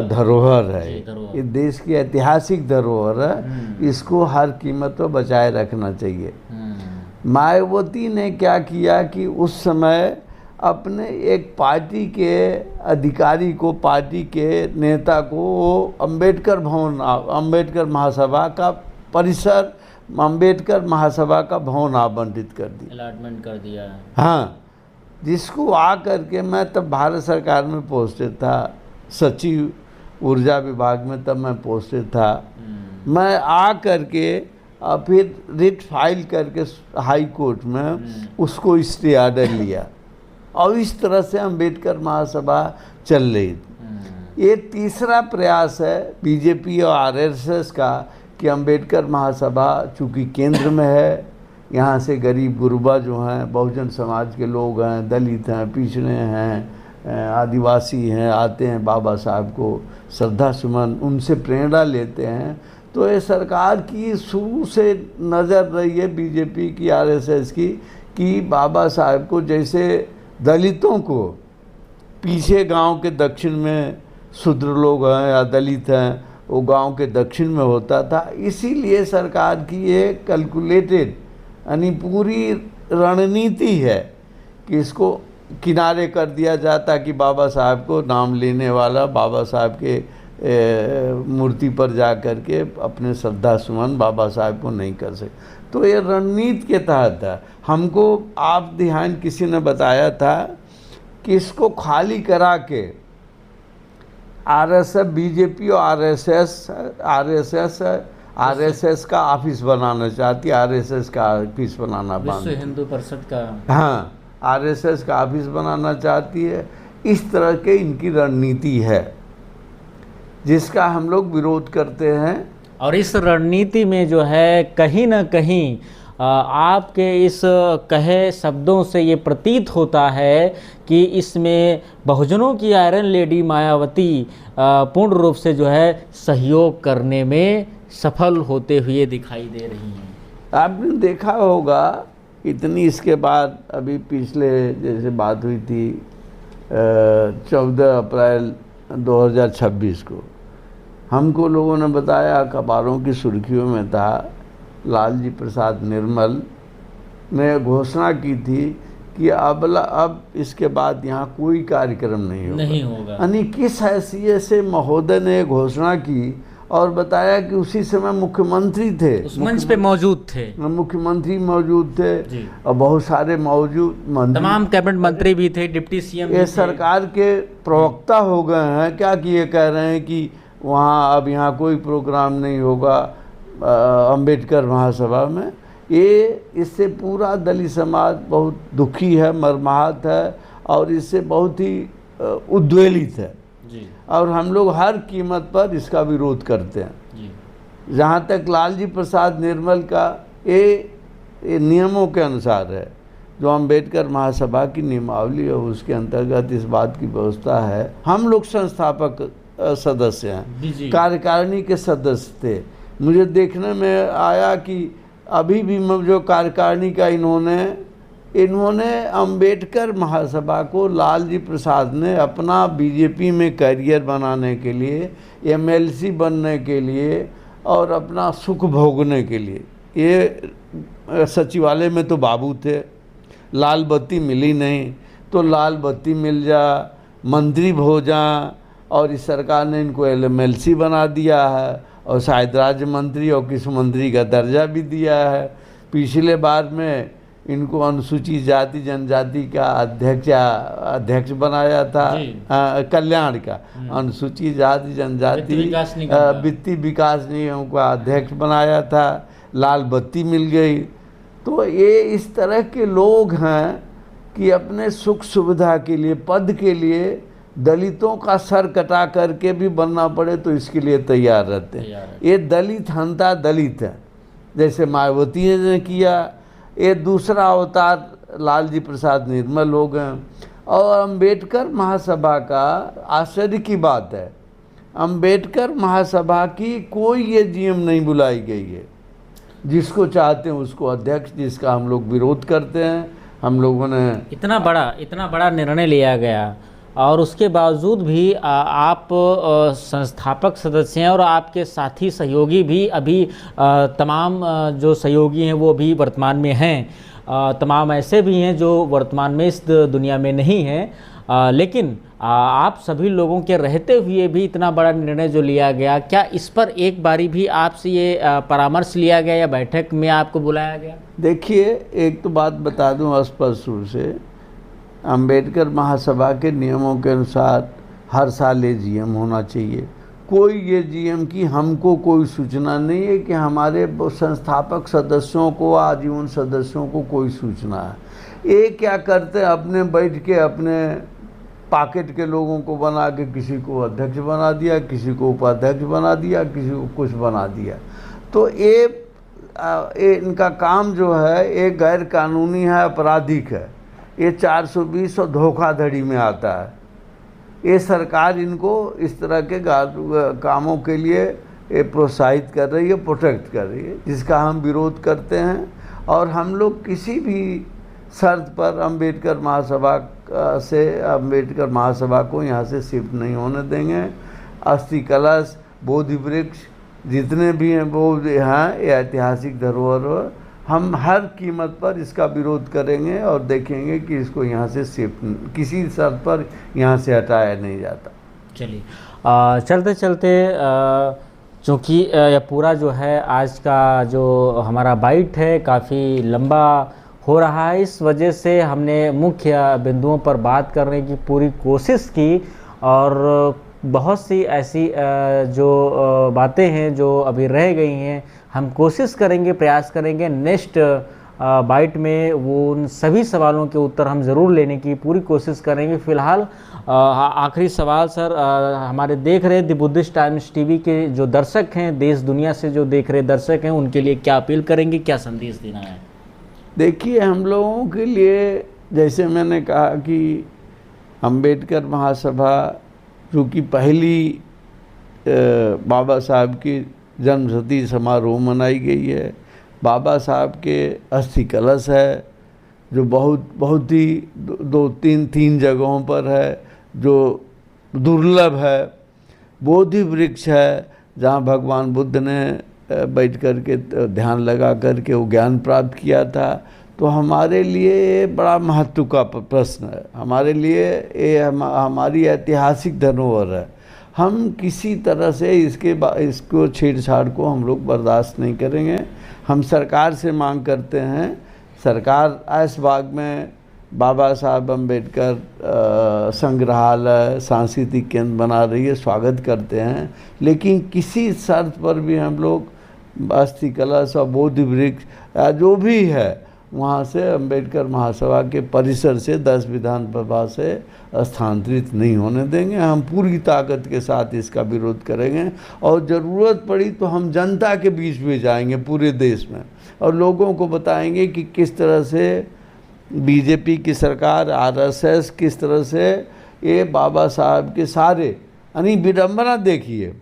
धरोहर है, ये देश की ऐतिहासिक धरोहर है, इसको हर कीमत पर बचाए रखना चाहिए। मायावती ने क्या किया कि उस समय अपने एक पार्टी के अधिकारी को, पार्टी के नेता को वो अंबेडकर भवन, अंबेडकर महासभा का परिसर, अंबेडकर महासभा का भवन आवंटित कर दिया, अलॉटमेंट कर दिया। हाँ, जिसको आ करके मैं तब भारत सरकार में पोस्टेड था, सचिव ऊर्जा विभाग में तब मैं पोस्टेड था। मैं आ करके फिर रिट फाइल करके हाई कोर्ट में उसको स्टे ऑर्डर लिया, और इस तरह से अंबेडकर महासभा चल रही। ये तीसरा प्रयास है बीजेपी और आरएसएस का कि अंबेडकर महासभा चूँकि केंद्र में है, यहाँ से गरीब गुरबा जो हैं, बहुजन समाज के लोग हैं, दलित हैं, पिछड़े हैं, आदिवासी हैं, आते हैं बाबा साहब को श्रद्धा सुमन, उनसे प्रेरणा लेते हैं। तो ये सरकार की शुरू से नज़र रही है बीजेपी की, आरएसएस की, कि बाबा साहब को जैसे दलितों को, पीछे गांव के दक्षिण में शूद्र लोग हैं या दलित हैं, वो गांव के दक्षिण में होता था, इसीलिए सरकार की ये कैलकुलेटेड यानी पूरी रणनीति है कि इसको किनारे कर दिया जाता कि बाबा साहब को नाम लेने वाला बाबा साहब के मूर्ति पर जा कर के अपने श्रद्धा सुमन बाबा साहब को नहीं कर सके। तो ये रणनीति के तहत है। हमको आप ध्यान किसी ने बताया था कि इसको खाली करा के आरएसएस, बीजेपी और आरएसएस का ऑफिस बनाना चाहती है, आरएसएस का ऑफिस बनाना, विश्व हिंदू परिषद का, हाँ, आरएसएस का ऑफिस बनाना चाहती है। इस तरह के इनकी रणनीति है जिसका हम लोग विरोध करते हैं। और इस रणनीति में जो है कहीं ना कहीं आपके इस कहे शब्दों से ये प्रतीत होता है कि इसमें बहुजनों की आयरन लेडी मायावती पूर्ण रूप से जो है सहयोग करने में सफल होते हुए दिखाई दे रही हैं। आपने देखा होगा इतनी, इसके बाद अभी पिछले जैसे बात हुई थी 14 अप्रैल 2026 को, हमको लोगों ने बताया, अखबारों की सुर्खियों में था, लालजी प्रसाद निर्मल ने घोषणा की थी कि अब इसके बाद यहाँ कोई कार्यक्रम नहीं होगा। यानी किस हैसियत से महोदय ने घोषणा की और बताया कि उसी समय मुख्यमंत्री थे, उस मंच पे मौजूद थे, मुख्यमंत्री मौजूद थे और बहुत सारे मौजूद मंत्री, तमाम कैबिनेट मंत्री भी थे, डिप्टी सीएम भी थे। ये सरकार के प्रवक्ता हो गए हैं क्या कि ये कह रहे हैं कि वहाँ अब यहाँ कोई प्रोग्राम नहीं होगा अंबेडकर महासभा में। ये इससे पूरा दलित समाज बहुत दुखी है, मर्माहत है और इससे बहुत ही उद्वेलित है जी। और हम लोग हर कीमत पर इसका विरोध करते हैं जी। जहाँ तक लालजी प्रसाद निर्मल का ये नियमों के अनुसार है, जो अंबेडकर महासभा की नियमावली है उसके अंतर्गत इस बात की व्यवस्था है। हम लोग संस्थापक सदस्य हैं, कार्यकारिणी के सदस्य थे। मुझे देखने में आया कि अभी भी जो कार्यकारिणी का इन्होंने अंबेडकर महासभा को लालजी प्रसाद ने अपना बीजेपी में करियर बनाने के लिए, एमएलसी बनने के लिए और अपना सुख भोगने के लिए, ये सचिवालय में तो बाबू थे, लाल बत्ती मिली नहीं तो लाल बत्ती मिल जा, मंत्री हो जा, और इस सरकार ने इनको एमएलसी बना दिया है और शायद राज्य मंत्री और कृषि मंत्री का दर्जा भी दिया है। पिछले बार में इनको अनुसूचित जाति जनजाति का अध्यक्ष बनाया था, कल्याण का, अनुसूचित जाति जनजाति वित्तीय विकास निगम का अध्यक्ष बनाया था, लाल बत्ती मिल गई। तो ये इस तरह के लोग हैं कि अपने सुख सुविधा के लिए, पद के लिए दलितों का सर कटा करके भी बनना पड़े तो इसके लिए तैयार रहते हैं। ये दलित हंता दलित है, जैसे मायावती ने किया। ये दूसरा अवतार लालजी प्रसाद निर्मल हो गए। और अम्बेडकर महासभा का आश्चर्य की बात है, अम्बेडकर महासभा की कोई ये जीएम नहीं बुलाई गई है। जिसको चाहते हैं उसको अध्यक्ष, जिसका हम लोग विरोध करते हैं। हम लोगों ने इतना बड़ा निर्णय लिया गया और उसके बावजूद भी आप संस्थापक सदस्य हैं और आपके साथी सहयोगी भी अभी तमाम जो सहयोगी हैं वो भी वर्तमान में हैं। तमाम ऐसे भी हैं जो वर्तमान में इस दुनिया में नहीं हैं, लेकिन आप सभी लोगों के रहते हुए भी इतना बड़ा निर्णय जो लिया गया, क्या इस पर एक बारी भी आपसे ये परामर्श लिया गया या बैठक में आपको बुलाया गया? देखिए, एक तो बात बता दूं स्पष्ट रूप से, अम्बेडकर महासभा के नियमों के अनुसार हर साल ये जीएम होना चाहिए। कोई ये जीएम की हमको कोई सूचना नहीं है कि हमारे संस्थापक सदस्यों को, आजीवन सदस्यों को कोई सूचना है। ये क्या करते हैं, अपने बैठ के अपने पॉकेट के लोगों को बना के किसी को अध्यक्ष बना दिया, किसी को उपाध्यक्ष बना दिया, किसी को कुछ बना दिया। तो ये इनका काम जो है ये गैर कानूनी है, आपराधिक है। ये 420 और धोखाधड़ी में आता है। ये सरकार इनको इस तरह के कामों के लिए प्रोत्साहित कर रही है, प्रोटेक्ट कर रही है, जिसका हम विरोध करते हैं। और हम लोग किसी भी शर्त पर अम्बेडकर महासभा को यहाँ से शिफ्ट नहीं होने देंगे। अस्थि कलश, बोधि वृक्ष जितने भी हैं वो यहाँ ये ऐतिहासिक धरोहर, हम हर कीमत पर इसका विरोध करेंगे और देखेंगे कि इसको यहाँ से शिफ्ट किसी शर्त पर यहाँ से हटाया नहीं जाता। चलिए, चलते चलते चूँकि यह पूरा जो है आज का जो हमारा बाइट है काफ़ी लंबा हो रहा है, इस वजह से हमने मुख्य बिंदुओं पर बात करने की पूरी कोशिश की और बहुत सी ऐसी जो बातें हैं जो अभी रह गई हैं हम कोशिश करेंगे, प्रयास करेंगे नेक्स्ट बाइट में वो उन सभी सवालों के उत्तर हम ज़रूर लेने की पूरी कोशिश करेंगे। फ़िलहाल आखिरी सवाल सर, हमारे देख रहे द बुद्धिस्ट टाइम्स टीवी के जो दर्शक हैं, देश दुनिया से जो देख रहे दर्शक हैं, उनके लिए क्या अपील करेंगे, क्या संदेश देना है? देखिए, हम लोगों के लिए जैसे मैंने कहा कि अम्बेडकर महासभा चूँकि पहली बाबा साहब की जन्मशती समारोह मनाई गई है, बाबा साहब के अस्थि कलश है जो बहुत ही तीन जगहों पर है जो दुर्लभ है, बोधि वृक्ष है जहाँ भगवान बुद्ध ने बैठ कर के ध्यान लगा कर के वो ज्ञान प्राप्त किया था। तो हमारे लिए ये बड़ा महत्व का प्रश्न है, हमारे लिए ये हमारी ऐतिहासिक धरोहर है। हम किसी तरह से इसको छेड़छाड़ को हम लोग बर्दाश्त नहीं करेंगे। हम सरकार से मांग करते हैं, सरकार ऐशबाग में बाबा साहब अम्बेडकर संग्रहालय, सांस्कृतिक केंद्र बना रही है, स्वागत करते हैं, लेकिन किसी शर्त पर भी हम लोग अस्थि कलश और बोधि वृक्ष जो भी है वहाँ से अम्बेडकर महासभा के परिसर से 10 विधानसभा से स्थानांतरित नहीं होने देंगे। हम पूरी ताकत के साथ इसका विरोध करेंगे और ज़रूरत पड़ी तो हम जनता के बीच में जाएंगे पूरे देश में और लोगों को बताएंगे कि किस तरह से बीजेपी की सरकार, आरएसएस किस तरह से ये बाबा साहब के सारे यानी विडम्बना देखिए।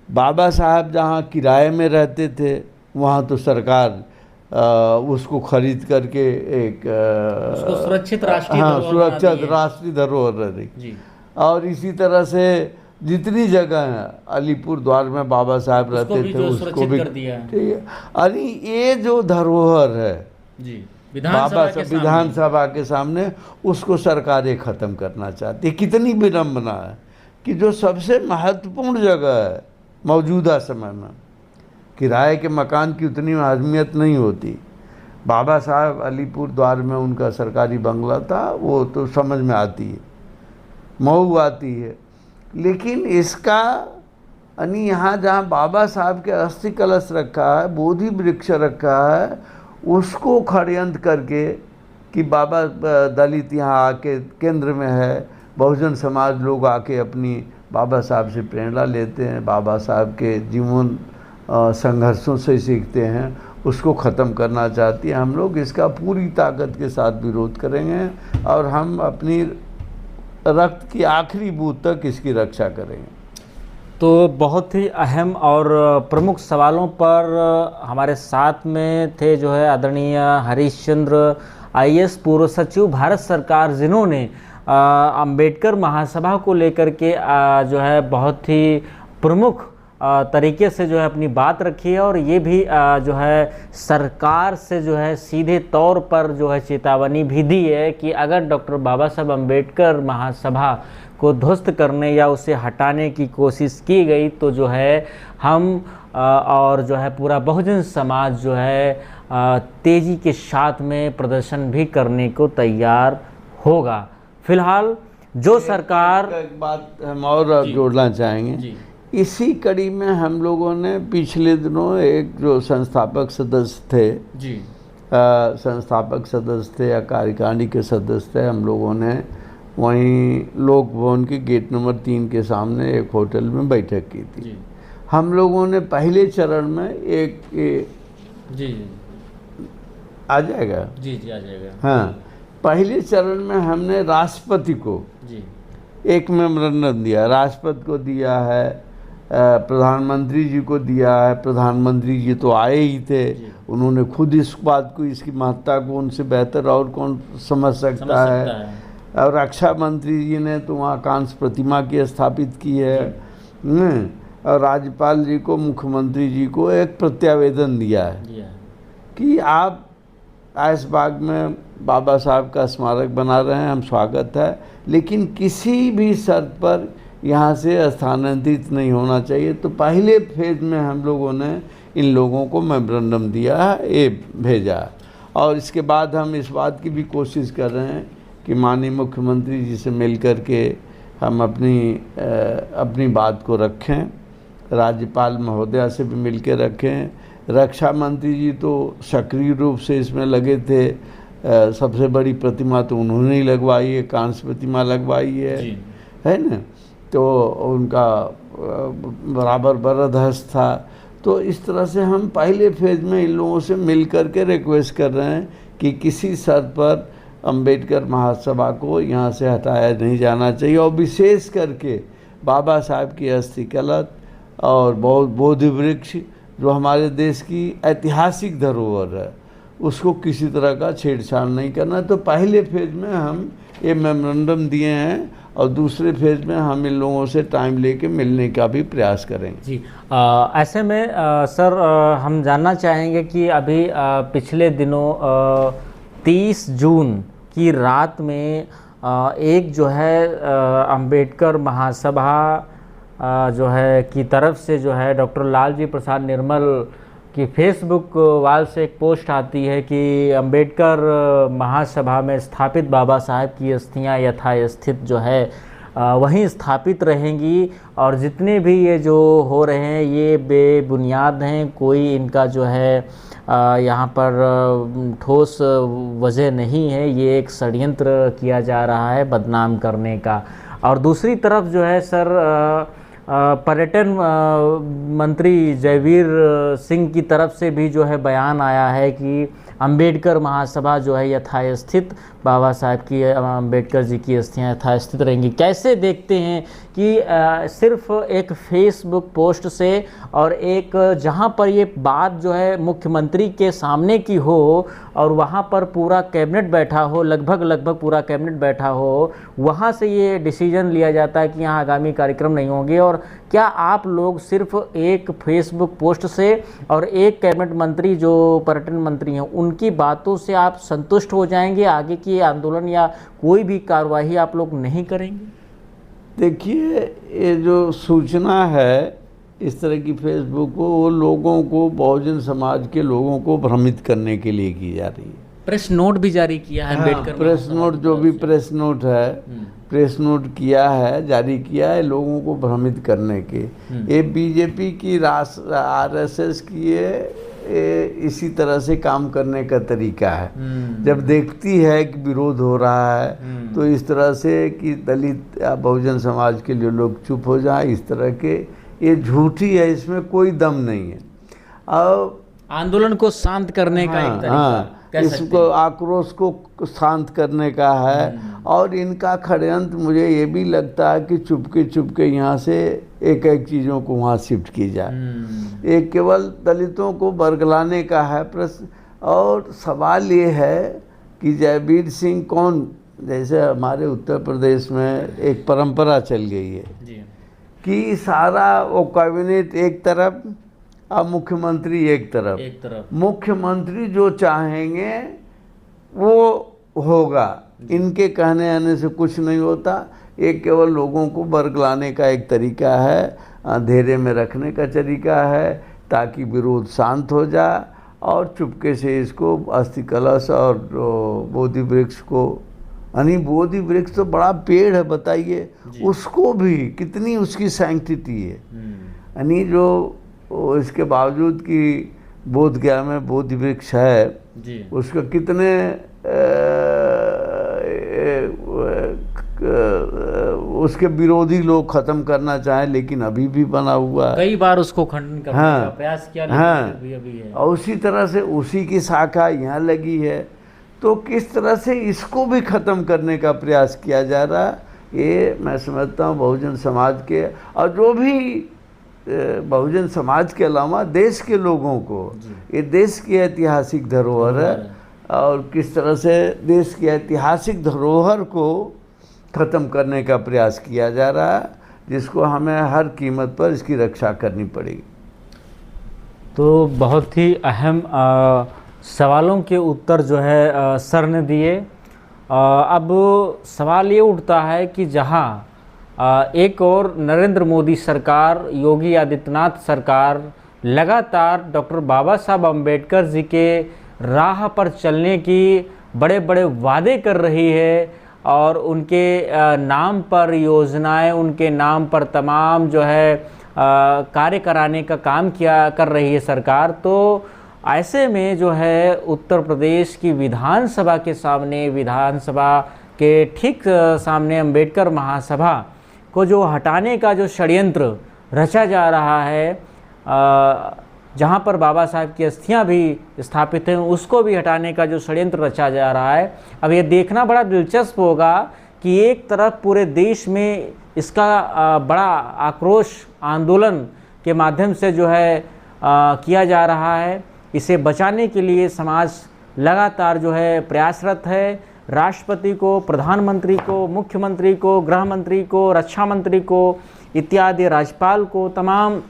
बाबा साहब जहाँ किराए में रहते थे वहाँ तो सरकार उसको खरीद करके एक उसको सुरक्षित राष्ट्रीय सुरक्षित राष्ट्रीय धरोहर रही। और इसी तरह से जितनी जगह है, अलीपुर द्वार में बाबा साहब रहते थे उसको भी कर दिया। ठीक है, अरे ये जो धरोहर है जी बाबा विधानसभा के सामने, उसको सरकारें ख़त्म करना चाहती है। कितनी विडम्बना है कि जो सबसे महत्वपूर्ण जगह है मौजूदा समय में, किराए के मकान की उतनी अहमियत नहीं होती। बाबा साहब अलीपुर द्वार में उनका सरकारी बंगला था, वो तो समझ में आती है, मऊ आती है। लेकिन इसका यानी यहाँ जहाँ बाबा साहब के अस्थि कलश रखा है, बोधि वृक्ष रखा है, उसको षड्यंत्र करके कि बाबा दलित यहाँ आके केंद्र में है, बहुजन समाज लोग आके अपनी बाबा साहब से प्रेरणा लेते हैं, बाबा साहब के जीवन संघर्षों से सीखते हैं, उसको ख़त्म करना चाहती है। हम लोग इसका पूरी ताकत के साथ विरोध करेंगे और हम अपनी रक्त की आखिरी बूंद तक इसकी रक्षा करेंगे। तो बहुत ही अहम और प्रमुख सवालों पर हमारे साथ में थे जो है आदरणीय हरीश चंद्र IAS पूर्व सचिव भारत सरकार, जिन्होंने अंबेडकर महासभा को लेकर के जो है बहुत ही प्रमुख तरीके से जो है अपनी बात रखी है और ये भी जो है सरकार से जो है सीधे तौर पर जो है चेतावनी भी दी है कि अगर डॉक्टर बाबा साहब अम्बेडकर महासभा को ध्वस्त करने या उसे हटाने की कोशिश की गई तो जो है हम और जो है पूरा बहुजन समाज जो है तेज़ी के साथ में प्रदर्शन भी करने को तैयार होगा। फिलहाल जो सरकार एक बात हम और जोड़ना चाहेंगे, इसी कड़ी में हम लोगों ने पिछले दिनों एक जो संस्थापक सदस्य थे संस्थापक सदस्य थे या कार्यकारिणी के सदस्य थे, हम लोगों ने वहीं लोक भवन के गेट नंबर 3 के सामने एक होटल में बैठक की थी। हम लोगों ने पहले चरण में एक आ जाएगा आ जाएगा। हाँ, पहले चरण में हमने राष्ट्रपति को एक मेमोरेंडम दिया, राष्ट्रपति को दिया है, प्रधानमंत्री जी को दिया है। प्रधानमंत्री जी तो आए ही थे, उन्होंने खुद इस बात को, इसकी महत्ता को उनसे बेहतर और कौन समझ सकता है। और रक्षा मंत्री जी ने तो वहाँ कांस्य प्रतिमा की स्थापित की है। और राज्यपाल जी को, मुख्यमंत्री जी को एक प्रत्यावेदन दिया है कि आप ऐशबाग में बाबा साहब का स्मारक बना रहे हैं, हम स्वागत है, लेकिन किसी भी शर्त पर यहाँ से स्थानांतरित नहीं होना चाहिए। तो पहले फेज में हम लोगों ने इन लोगों को मेमोरेंडम दिया है, ये भेजा। और इसके बाद हम इस बात की भी कोशिश कर रहे हैं कि माननीय मुख्यमंत्री जी से मिल कर के हम अपनी बात को रखें, राज्यपाल महोदया से भी मिल के रखें। रक्षा मंत्री जी तो सक्रिय रूप से इसमें लगे थे, सबसे बड़ी प्रतिमा तो उन्होंने ही लगवाई है, कांस्य प्रतिमा लगवाई है ना, तो उनका बराबर बरदहस्त था। तो इस तरह से हम पहले फेज में इन लोगों से मिल कर के रिक्वेस्ट कर रहे हैं कि किसी शर्त पर अंबेडकर महासभा को यहाँ से हटाया नहीं जाना चाहिए। और विशेष करके बाबा साहब की अस्थि कलश और बोधि वृक्ष जो हमारे देश की ऐतिहासिक धरोहर है, उसको किसी तरह का छेड़छाड़ नहीं करना। तो पहले फेज में हम ये मेमोरेंडम दिए हैं और दूसरे फेज में हम इन लोगों से टाइम लेके मिलने का भी प्रयास करेंगे। जी, ऐसे में सर हम जानना चाहेंगे कि अभी पिछले दिनों 30 जून की रात में एक जो है अंबेडकर महासभा जो है की तरफ से जो है डॉक्टर लालजी प्रसाद निर्मल की फेसबुक वाल से एक पोस्ट आती है कि अंबेडकर महासभा में स्थापित बाबा साहब की अस्थियां यथास्थित जो है वहीं स्थापित रहेंगी और जितने भी ये जो हो रहे हैं ये बेबुनियाद हैं, कोई इनका जो है यहाँ पर ठोस वजह नहीं है, ये एक षड्यंत्र किया जा रहा है बदनाम करने का। और दूसरी तरफ जो है सर पर्यटन मंत्री जयवीर सिंह की तरफ से भी जो है बयान आया है कि अंबेडकर महासभा जो है यथास्थित, बाबा साहब की, अंबेडकर जी की अस्थियां यथास्थित रहेंगी। कैसे देखते हैं कि सिर्फ एक फेसबुक पोस्ट से और एक जहां पर ये बात जो है मुख्यमंत्री के सामने की हो और वहां पर पूरा कैबिनेट बैठा हो, लगभग पूरा कैबिनेट बैठा हो, वहां से ये डिसीजन लिया जाता है कि यहाँ आगामी कार्यक्रम नहीं होंगे। और क्या आप लोग सिर्फ एक फेसबुक पोस्ट से और एक कैबिनेट मंत्री जो पर्यटन मंत्री हैं उनकी बातों से आप संतुष्ट हो जाएंगे, आगे की आंदोलन या कोई भी कार्रवाई आप लोग नहीं करेंगे? देखिए, ये जो सूचना है इस तरह की फेसबुक को, वो लोगों को, बहुजन समाज के लोगों को भ्रमित करने के लिए की जा रही है। प्रेस नोट भी जारी किया है अंबेडकर प्रेस नोट, जो भी प्रेस नोट है, प्रेस नोट किया है, जारी किया है लोगों को भ्रमित करने के। ये बीजेपी की RSS की इसी तरह से काम करने का तरीका है। जब देखती है कि विरोध हो रहा है तो इस तरह से कि दलित या बहुजन समाज के लिए लोग चुप हो जाए, इस तरह के, ये झूठी है, इसमें कोई दम नहीं है। अब आंदोलन को शांत करने का एक तरीका कह सकते इसको आक्रोश को शांत करने का है। और इनका षड्यंत्र मुझे ये भी लगता है कि चुपके चुपके यहाँ से एक एक चीज़ों को वहाँ शिफ्ट की जाए। एक केवल दलितों को बरगलाने का है प्रश्न। और सवाल ये है कि जयवीर सिंह कौन, जैसे हमारे उत्तर प्रदेश में एक परंपरा चल गई है कि सारा वो कैबिनेट एक तरफ और मुख्यमंत्री एक तरफ। मुख्यमंत्री जो चाहेंगे वो होगा, इनके कहने आने से कुछ नहीं होता। एक केवल लोगों को बरगलाने का एक तरीका है, अंधेरे में रखने का तरीका है, ताकि विरोध शांत हो जाए और चुपके से इसको अस्थि कलश और बोधि वृक्ष को, यानी बोधि वृक्ष तो बड़ा पेड़ है बताइए, उसको भी कितनी उसकी सैंक्टिटी है, यानी जो इसके बावजूद कि बोध गया में बोधि वृक्ष है उसको कितने उसके विरोधी लोग खत्म करना चाहें, लेकिन अभी भी बना हुआ है। कई बार उसको खंडन करने का प्रयास किया, लेकिन अभी है। और उसी तरह से उसी की शाखा यहाँ लगी है, तो किस तरह से इसको भी खत्म करने का प्रयास किया जा रहा है, ये मैं समझता हूँ बहुजन समाज के, और जो भी बहुजन समाज के अलावा देश के लोगों को, ये देश की ऐतिहासिक धरोहर है, और किस तरह से देश की ऐतिहासिक धरोहर को ख़त्म करने का प्रयास किया जा रहा है, जिसको हमें हर कीमत पर इसकी रक्षा करनी पड़ेगी। तो बहुत ही अहम सवालों के उत्तर जो है सर ने दिए। अब सवाल ये उठता है कि जहाँ एक और नरेंद्र मोदी सरकार, योगी आदित्यनाथ सरकार लगातार डॉक्टर बाबा साहब अम्बेडकर जी के राह पर चलने की बड़े बड़े वादे कर रही है, और उनके नाम पर योजनाएं, उनके नाम पर तमाम जो है कार्य कराने का काम कर रही है सरकार, तो ऐसे में जो है उत्तर प्रदेश की विधानसभा के सामने, विधानसभा के ठीक सामने अम्बेडकर महासभा को जो हटाने का जो षड्यंत्र रचा जा रहा है, जहाँ पर बाबा साहब की अस्थियाँ भी स्थापित हैं, उसको भी हटाने का जो षड्यंत्र रचा जा रहा है। अब ये देखना बड़ा दिलचस्प होगा कि एक तरफ पूरे देश में इसका बड़ा आक्रोश आंदोलन के माध्यम से जो है किया जा रहा है। इसे बचाने के लिए समाज लगातार जो है प्रयासरत है। राष्ट्रपति को, प्रधानमंत्री को, मुख्यमंत्री को, गृह मंत्री को, रक्षा मंत्री को इत्यादि, राज्यपाल को, तमाम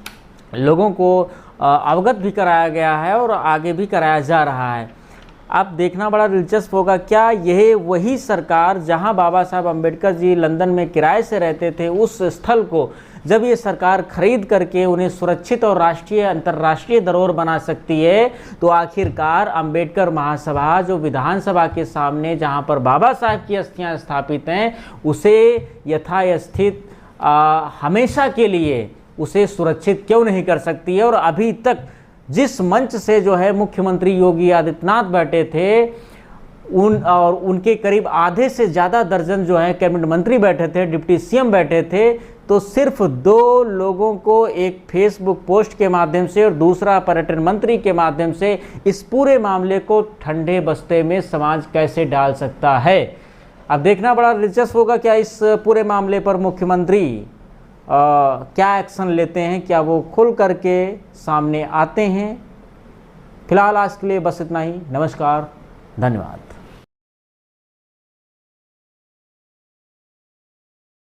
लोगों को अवगत भी कराया गया है और आगे भी कराया जा रहा है। अब देखना बड़ा दिलचस्प होगा, क्या यह वही सरकार जहां बाबा साहब अम्बेडकर जी लंदन में किराए से रहते थे, उस स्थल को जब ये सरकार खरीद करके उन्हें सुरक्षित और राष्ट्रीय अंतर्राष्ट्रीय धरोहर बना सकती है, तो आखिरकार अम्बेडकर महासभा जो विधानसभा के सामने जहां पर बाबा साहब की अस्थियां स्थापित हैं, उसे यथास्थित हमेशा के लिए उसे सुरक्षित क्यों नहीं कर सकती है। और अभी तक जिस मंच से जो है मुख्यमंत्री योगी आदित्यनाथ बैठे थे, उनके करीब आधे से ज़्यादा दर्जन जो है कैबिनेट मंत्री बैठे थे, डिप्टी सीएम बैठे थे, तो सिर्फ 2 लोगों को एक फेसबुक पोस्ट के माध्यम से और दूसरा पर्यटन मंत्री के माध्यम से इस पूरे मामले को ठंडे बस्ते में समाज कैसे डाल सकता है। अब देखना बड़ा दिलचस्प होगा, क्या इस पूरे मामले पर मुख्यमंत्री क्या एक्शन लेते हैं, क्या वो खुल करके सामने आते हैं। फिलहाल आज के लिए बस इतना ही। नमस्कार, धन्यवाद।